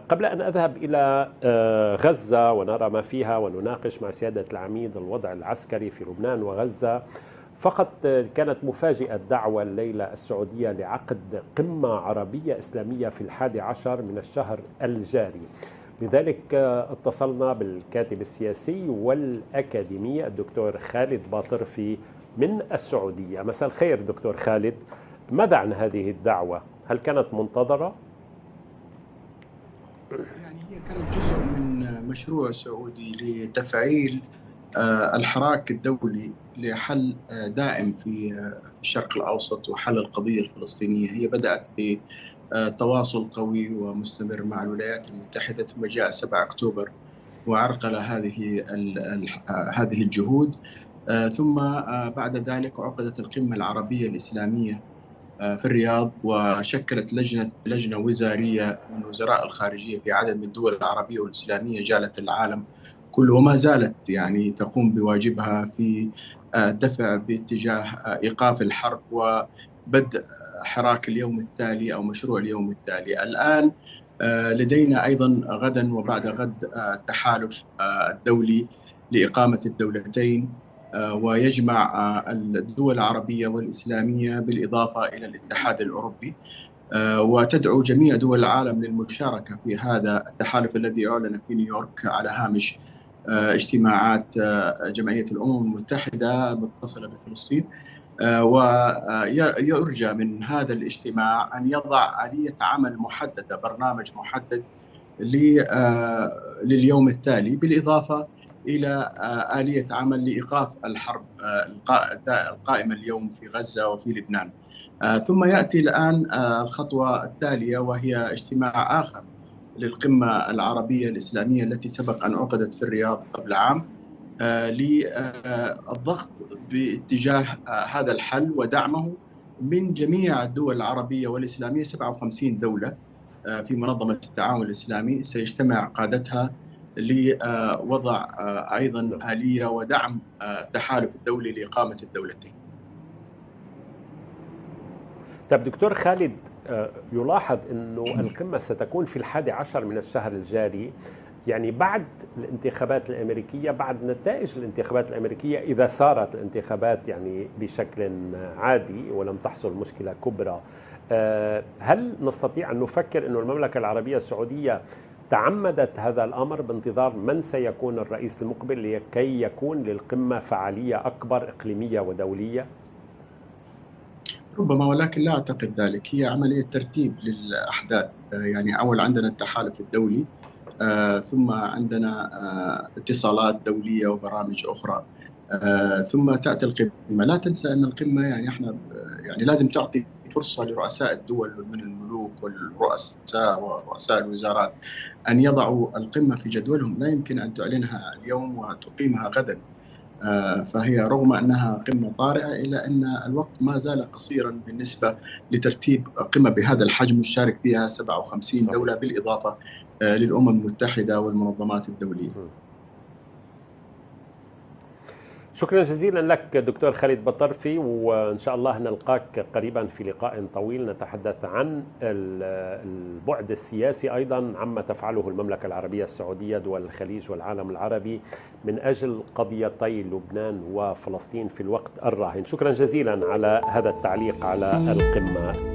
قبل أن أذهب إلى غزة ونرى ما فيها ونناقش مع سيادة العميد الوضع العسكري في لبنان وغزة، فقط كانت مفاجئة دعوة الليلة السعودية لعقد قمة عربية إسلامية في 11 من الشهر الجاري. لذلك اتصلنا بالكاتب السياسي والأكاديمي الدكتور خالد باطرفي من السعودية. مساء الخير دكتور خالد، ماذا عن هذه الدعوة؟ هل كانت منتظرة؟ يعني هي كانت جزء من مشروع سعودي لتفعيل الحراك الدولي لحل دائم في الشرق الأوسط وحل القضية الفلسطينية. هي بدأت بتواصل قوي ومستمر مع الولايات المتحدة، ثم جاء 7 أكتوبر وعرقل هذه الجهود. ثم بعد ذلك عقدت القمة العربية الإسلامية في الرياض، وشكلت لجنة وزارية من وزراء الخارجية في عدد من الدول العربية والإسلامية جالت العالم كله، وما زالت يعني تقوم بواجبها في الدفع باتجاه إيقاف الحرب وبدء حراك اليوم التالي أو مشروع اليوم التالي. الآن لدينا أيضا غدا وبعد غد التحالف الدولي لإقامة الدولتين، ويجمع الدول العربية والإسلامية بالإضافة إلى الاتحاد الأوروبي، وتدعو جميع دول العالم للمشاركة في هذا التحالف الذي أعلن في نيويورك على هامش اجتماعات جمعية الأمم المتحدة المتصلة بفلسطين. ويرجى من هذا الاجتماع أن يضع آلية عمل محددة، برنامج محدد لليوم التالي، بالإضافة إلى آلية عمل لإيقاف الحرب القائمة اليوم في غزة وفي لبنان. ثم يأتي الآن الخطوة التالية، وهي اجتماع آخر للقمة العربية الإسلامية التي سبق أن عقدت في الرياض قبل عام، للضغط باتجاه هذا الحل ودعمه من جميع الدول العربية والإسلامية. 57 دولة في منظمة التعاون الإسلامي سيجتمع قادتها لوضع أيضا آلية ودعم التحالف الدولي لإقامة الدولتين. طب دكتور خالد، يلاحظ أنه القمة ستكون في 11 من الشهر الجاري، يعني بعد الانتخابات الأمريكية، بعد نتائج الانتخابات الأمريكية إذا صارت الانتخابات يعني بشكل عادي ولم تحصل مشكلة كبرى. هل نستطيع أن نفكر أن المملكة العربية السعودية تعمدت هذا الأمر بانتظار من سيكون الرئيس المقبل لكي يكون للقمة فعالية أكبر إقليمية ودولية؟ ربما، ولكن لا أعتقد ذلك. هي عملية ترتيب للأحداث. يعني أول عندنا التحالف الدولي، ثم عندنا اتصالات دولية وبرامج أخرى، ثم تأتي القمة. لا تنسى أن القمة يعني احنا يعني لازم تعطي فرصة لرؤساء الدول من الملوك والرؤساء ورؤساء الوزارات أن يضعوا القمة في جدولهم. لا يمكن أن تعلنها اليوم وتقيمها غدا. فهي رغم أنها قمة طارئة إلا أن الوقت ما زال قصيرا بالنسبة لترتيب قمة بهذا الحجم يشارك فيها 57 صحيح. دولة بالإضافة للأمم المتحدة والمنظمات الدولية. شكرا جزيلا لك دكتور خالد بطرفي، وإن شاء الله نلقاك قريبا في لقاء طويل نتحدث عن البعد السياسي أيضا عما تفعله المملكة العربية السعودية، دول الخليج والعالم العربي من أجل قضيتي لبنان وفلسطين في الوقت الراهن. شكرا جزيلا على هذا التعليق على القمة.